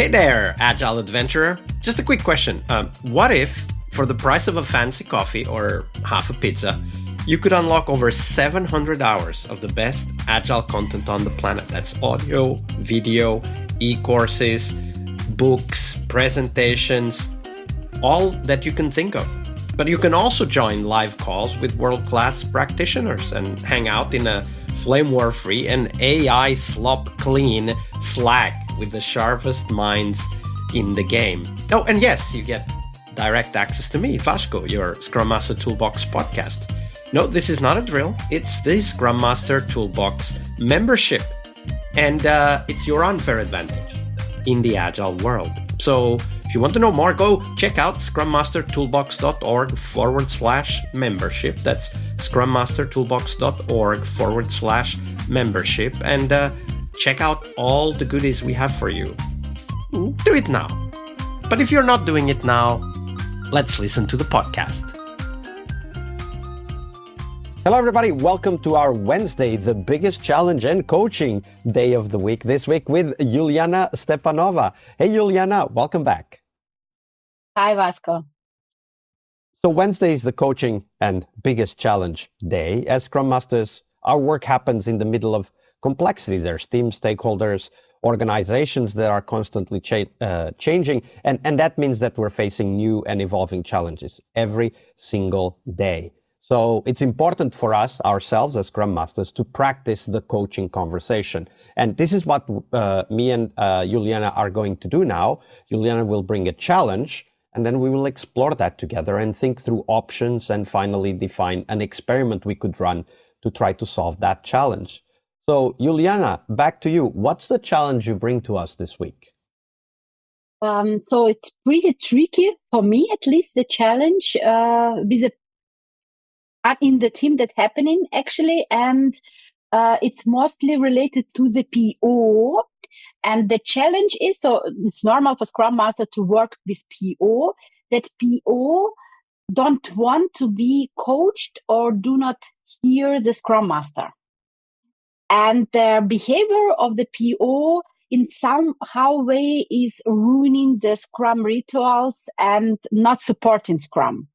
Hey there, Agile Adventurer. Just a quick question. What if, for the price of a fancy coffee or half a pizza, you could unlock over 700 hours of the best Agile content on the planet? That's audio, video, e-courses, books, presentations, all that you can think of. But you can also join live calls with world-class practitioners and hang out in a flame war-free and AI slop-clean Slack with the sharpest minds in the game. Oh, and yes, you get direct access to me, Vasco, your Scrum Master Toolbox podcast. No, this is not a drill. It's the Scrum Master Toolbox membership. And it's your unfair advantage in the Agile world. So if you want to know more, go check out scrummastertoolbox.org/membership. That's scrummastertoolbox.org/membership. And check out all the goodies we have for you. Do it now. But if you're not doing it now, let's listen to the podcast. Hello, everybody. Welcome to our Wednesday, the biggest challenge and coaching day of the week, this week with Juliana Stepanova. Hey, Juliana, welcome back. Hi, Vasco. So Wednesday is the coaching and biggest challenge day. As Scrum Masters, our work happens in the middle of complexity. There's teams, stakeholders, organizations that are constantly changing. And that means that we're facing new and evolving challenges every single day. So it's important for us, ourselves as Scrum Masters, to practice the coaching conversation. And this is what me and Juliana are going to do now. Juliana will bring a challenge, and then we will explore that together and think through options and finally define an experiment we could run to try to solve that challenge. So, Juliana, back to you. What's the challenge you bring to us this week? So it's pretty tricky for me, at least, the challenge with in the team that's happening, actually. And it's mostly related to the PO. And the challenge is, so it's normal for Scrum Master to work with PO, that PO don't want to be coached or do not hear the Scrum Master. And the behavior of the PO in somehow way is ruining the Scrum rituals and not supporting Scrum.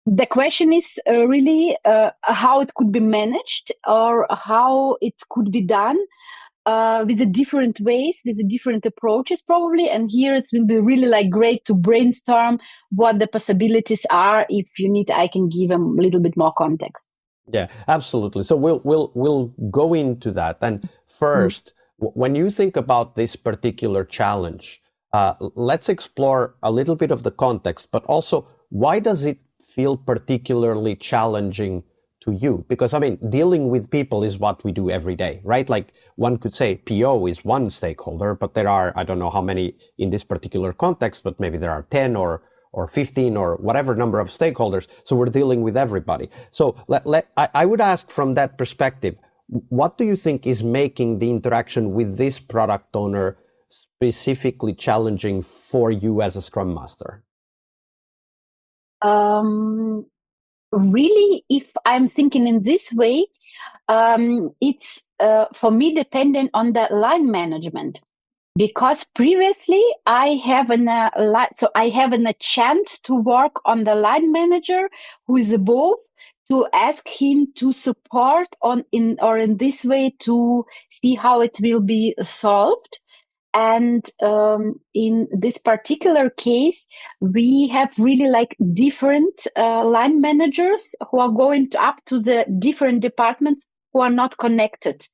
The question is really how it could be managed or how it could be done with the different ways, with the different approaches probably. And here it will be really great to brainstorm what the possibilities are. If you need, I can give a little bit more context. Yeah, absolutely. So we'll go into that. And first, when you think about this particular challenge, let's explore a little bit of the context, but also why does it feel particularly challenging to you? Because, I mean, dealing with people is what we do every day, right? Like one could say PO is one stakeholder, but there are, I don't know how many in this particular context, but maybe there are 10 or 15 or whatever number of stakeholders. So we're dealing with everybody. So I would ask from that perspective, what do you think is making the interaction with this product owner specifically challenging for you as a Scrum Master? Really, if I'm thinking in this way, it's for me dependent on the line management. Because previously I have a chance to work on the line manager who is above, to ask him to support in this way to see how it will be solved. And in this particular case, we have really different line managers who are going up to the different departments who are not connected.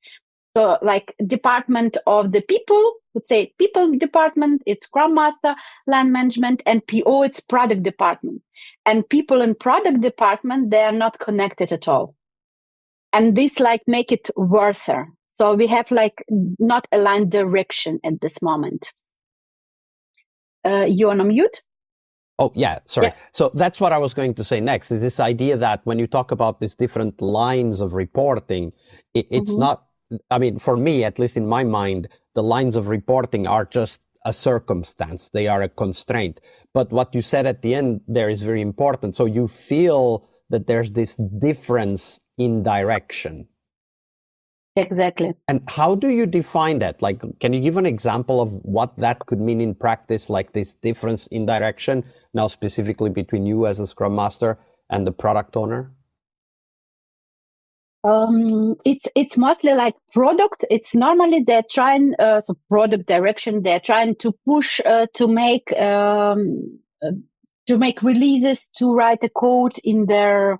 So department of the people, let's say people department, it's Scrum Master, line management, and PO, it's product department. And people in product department, they are not connected at all. And this make it worse. So we have not aligned direction at this moment. You on mute? Oh, yeah, sorry. Yeah. So that's what I was going to say next, is this idea that when you talk about these different lines of reporting, it's not, I mean, for me, at least in my mind, the lines of reporting are just a circumstance. They are a constraint. But what you said at the end there is very important. So you feel that there's this difference in direction. Exactly. And how do you define that? Like, can you give an example of what that could mean in practice, like this difference in direction, now specifically between you as a Scrum Master and the product owner? It's mostly like product. It's normally they're trying so product direction. They're trying to push to make releases, to write a code in their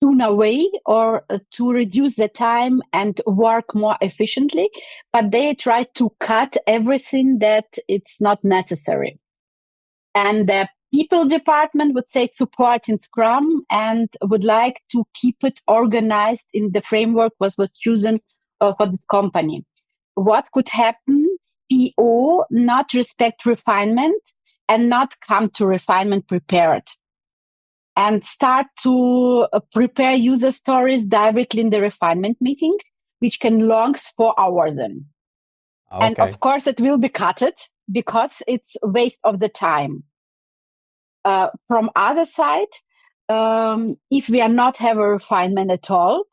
sooner way, or to reduce the time and work more efficiently. But they try to cut everything that it's not necessary. And the people department would say support in Scrum and would like to keep it organized in the framework was chosen for this company. What could happen? PO not respect refinement and not come to refinement prepared, and start to prepare user stories directly in the refinement meeting, which can last 4 hours then. Okay. And of course, it will be cutted because it's waste of the time. From other side, if we are not have a refinement at all,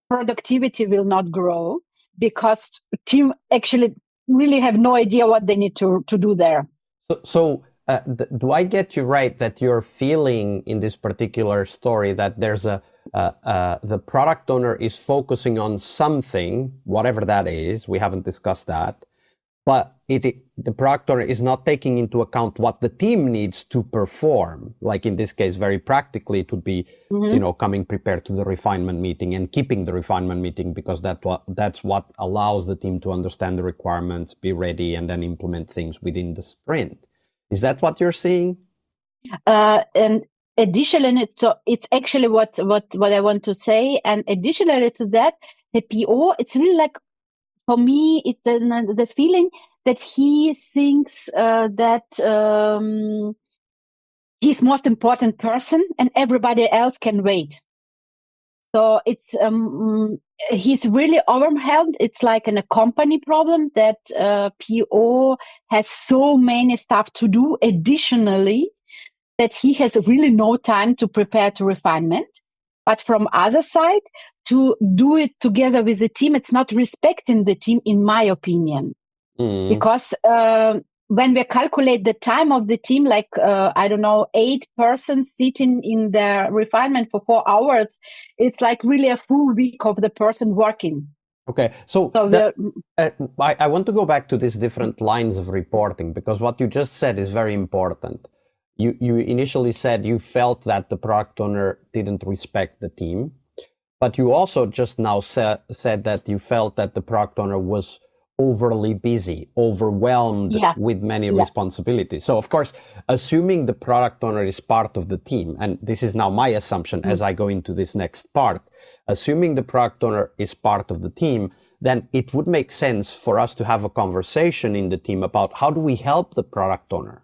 productivity will not grow because team actually really have no idea what they need to do there. So do I get you right that you're feeling in this particular story that there's the product owner is focusing on something, whatever that is, we haven't discussed that, but the product owner is not taking into account what the team needs to perform. Like in this case, very practically, it would be, coming prepared to the refinement meeting and keeping the refinement meeting, because that's what allows the team to understand the requirements, be ready, and then implement things within the sprint. Is that what you're seeing? And additionally, so it's actually what I want to say. And additionally to that, the PO, it's really like, for me, it's the feeling that he thinks that he's most important person and everybody else can wait. So it's he's really overwhelmed. It's like a company problem that PO has so many stuff to do additionally that he has really no time to prepare to refinement. But from other side, to do it together with the team, it's not respecting the team, in my opinion. Because when we calculate the time of the team, like, 8 persons sitting in the refinement for 4 hours, it's like really a full week of the person working. Okay, so I want to go back to these different lines of reporting, because what you just said is very important. You initially said you felt that the product owner didn't respect the team, but you also just now said that you felt that the product owner was overly busy, overwhelmed with many responsibilities. So of course, assuming the product owner is part of the team, and this is now my assumption as I go into this next part, assuming the product owner is part of the team, then it would make sense for us to have a conversation in the team about how do we help the product owner,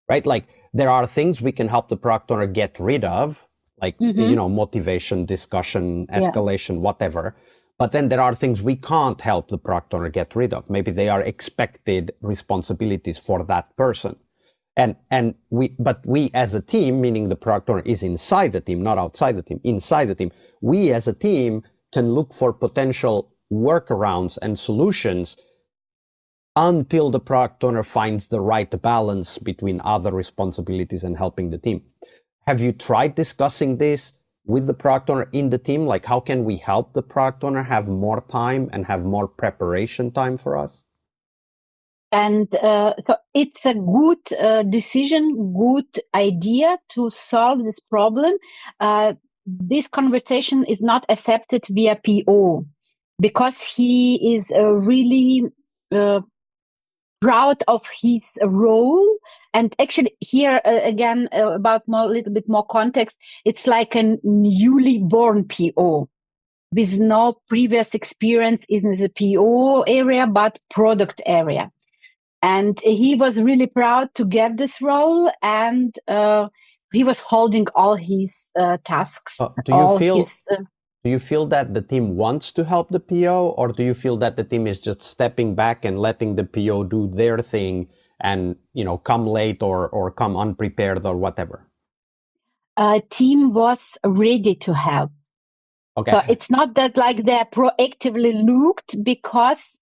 right? Like, there are things we can help the product owner get rid of, like, motivation, discussion, escalation, whatever. But then there are things we can't help the product owner get rid of. Maybe they are expected responsibilities for that person. But we as a team, meaning the product owner is inside the team, not outside the team, inside the team, we as a team can look for potential workarounds and solutions until the product owner finds the right balance between other responsibilities and helping the team. Have you tried discussing this with the product owner in the team? Like, how can we help the product owner have more time and have more preparation time for us? And so it's a good decision, good idea to solve this problem. This conversation is not accepted via PO because he is really proud of his role. And actually here again, about a little bit more context, it's like a newly born PO with no previous experience in the PO area, but product area. And he was really proud to get this role, and he was holding all his tasks. Do you feel that the team wants to help the PO, or do you feel that the team is just stepping back and letting the PO do their thing and, come late or come unprepared or whatever? Team was ready to help. Okay. So it's not that like they proactively looked, because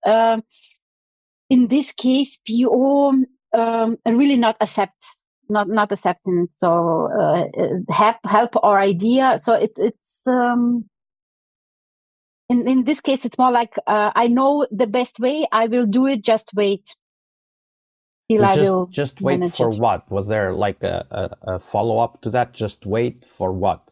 in this case, PO really not accepting. So help or idea. So it's in this case, it's more like I know the best way. I will do it. Just wait till I will just wait manage for it. what? Was there like a follow up to that? Just wait for what?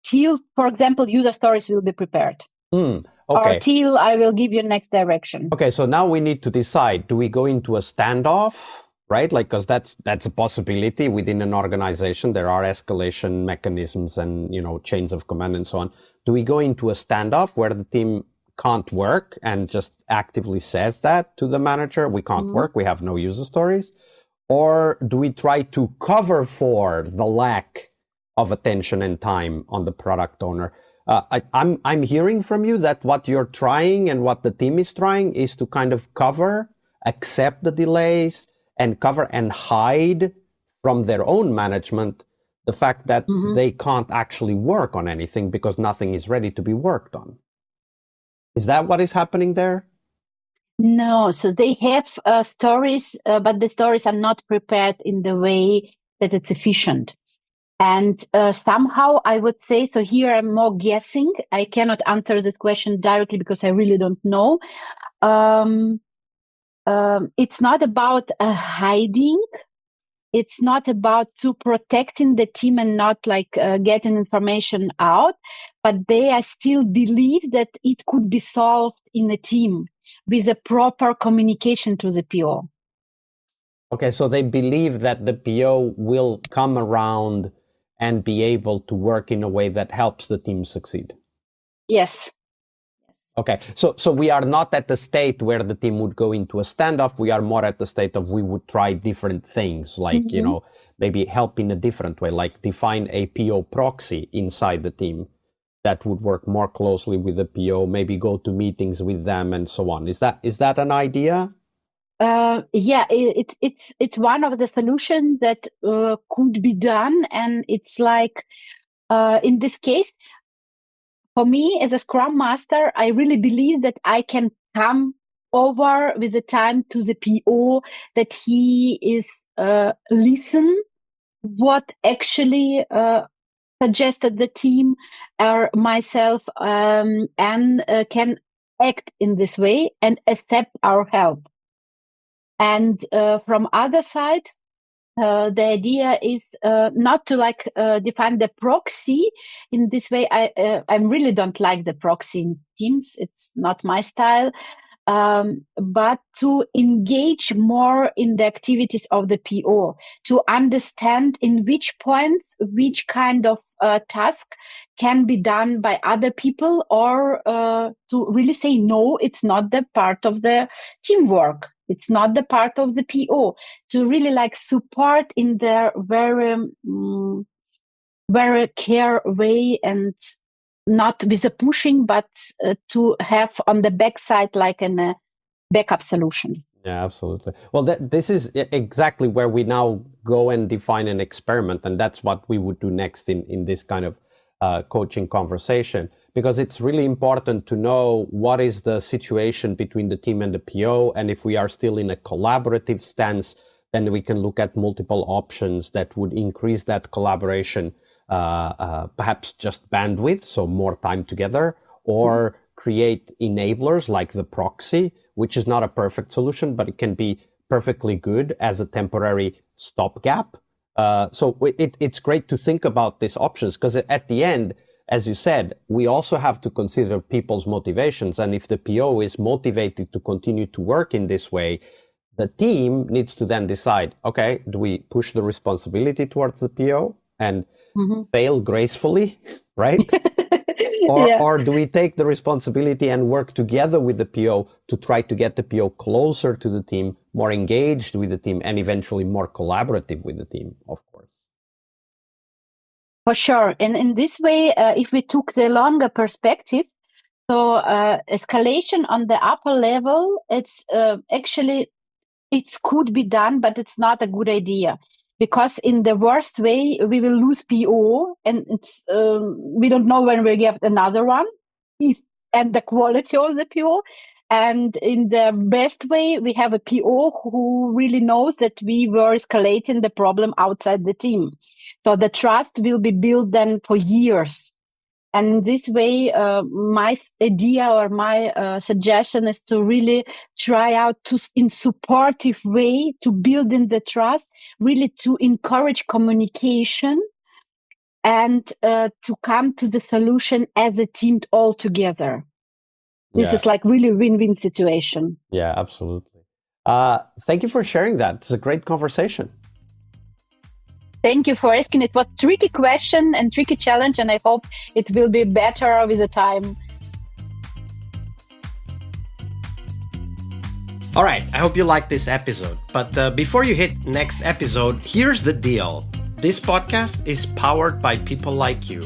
Till, for example, user stories will be prepared. Okay. Or till I will give you next direction. Okay, so now we need to decide: do we go into a standoff, right? Like, because that's a possibility within an organization. There are escalation mechanisms and chains of command and so on. Do we go into a standoff where the team can't work and just actively says that to the manager? We can't work. We have no user stories. Or do we try to cover for the lack of attention and time on the product owner? I'm hearing from you that what you're trying and what the team is trying is to kind of cover, accept the delays, and cover and hide from their own management the fact that they can't actually work on anything because nothing is ready to be worked on. Is that what is happening there? No, so they have stories, but the stories are not prepared in the way that it's efficient. And somehow I would say, so here I'm more guessing. I cannot answer this question directly because I really don't know. It's not about hiding. It's not about to protecting the team and not like getting information out, but they still believe that it could be solved in a team with a proper communication to the PO. Okay, so they believe that the PO will come around and be able to work in a way that helps the team succeed. Yes. Okay, so we are not at the state where the team would go into a standoff. We are more at the state of we would try different things, like, maybe help in a different way, like define a PO proxy inside the team that would work more closely with the PO, maybe go to meetings with them and so on. Is that an idea? Yeah, it's one of the solutions that could be done. And it's like, in this case, for me as a Scrum Master, I really believe that I can come over with the time to the PO, that he is listen what actually suggested the team or myself, and can act in this way and accept our help. And from other side, the idea is not to define the proxy in this way. I really don't like the proxy in Teams. It's not my style. But to engage more in the activities of the PO, to understand in which points, which kind of task can be done by other people, or to really say, no, it's not the part of the teamwork. It's not the part of the PO, to really support in their very care way, and not with a pushing, but to have on the backside a backup solution. Yeah, absolutely. Well, this is exactly where we now go and define an experiment. And that's what we would do next in this kind of coaching conversation, because it's really important to know what is the situation between the team and the PO. And if we are still in a collaborative stance, then we can look at multiple options that would increase that collaboration, perhaps just bandwidth, so more time together, or create enablers like the proxy, which is not a perfect solution, but it can be perfectly good as a temporary stopgap. So it's great to think about these options, because at the end, as you said, we also have to consider people's motivations. And if the PO is motivated to continue to work in this way, the team needs to then decide, okay, do we push the responsibility towards the PO and fail gracefully, right? Or do we take the responsibility and work together with the PO to try to get the PO closer to the team, more engaged with the team, and eventually more collaborative with the team, of course? For sure. And in this way, if we took the longer perspective, so escalation on the upper level, it's actually, it could be done, but it's not a good idea. because in the worst way, we will lose PO, and it's we don't know when we'll get another one, and the quality of the PO. And in the best way, we have a PO who really knows that we were escalating the problem outside the team. So the trust will be built then for years. And this way, my idea or my suggestion is to really try out in supportive way to build in the trust, really to encourage communication and to come to the solution as a team all together. This is like really win-win situation. Yeah, absolutely. Thank you for sharing that. It's a great conversation. Thank you for asking. It was a tricky question and tricky challenge, and I hope it will be better with the time. All right, I hope you liked this episode. But before you hit next episode, here's the deal. This podcast is powered by people like you,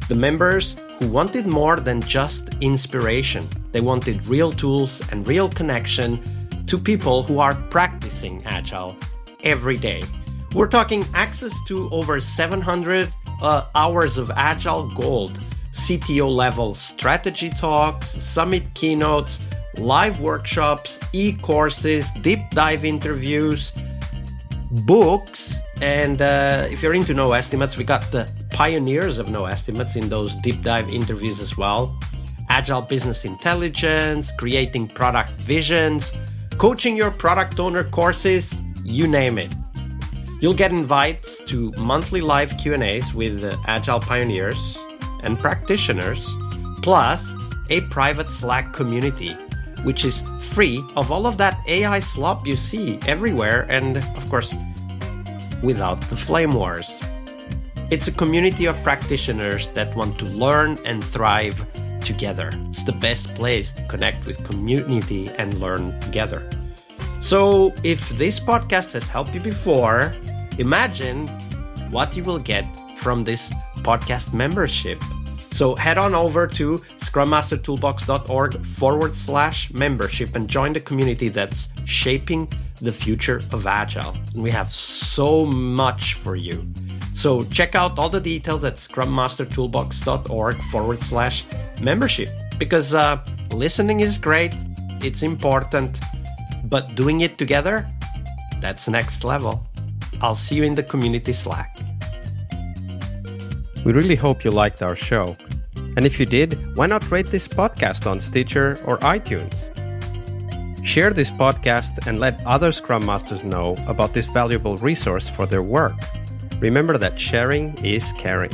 the members who wanted more than just inspiration. They wanted real tools and real connection to people who are practicing Agile every day. We're talking access to over 700 hours of Agile Gold, CTO level strategy talks, summit keynotes, live workshops, e-courses, deep dive interviews, books, and if you're into no estimates, we got the pioneers of no estimates in those deep dive interviews as well. Agile business intelligence, creating product visions, coaching your product owner courses, you name it. You'll get invites to monthly live Q&As with Agile pioneers and practitioners, plus a private Slack community, which is free of all of that AI slop you see everywhere, and of course, without the flame wars. It's a community of practitioners that want to learn and thrive together. It's the best place to connect with community and learn together. So if this podcast has helped you before, imagine what you will get from this podcast membership. So head on over to scrummastertoolbox.org/membership and join the community that's shaping the future of Agile. We have so much for you. So check out all the details at scrummastertoolbox.org/membership, because listening is great, it's important, but doing it together, that's next level. I'll see you in the community Slack. We really hope you liked our show. And if you did, why not rate this podcast on Stitcher or iTunes? Share this podcast and let other Scrum Masters know about this valuable resource for their work. Remember that sharing is caring.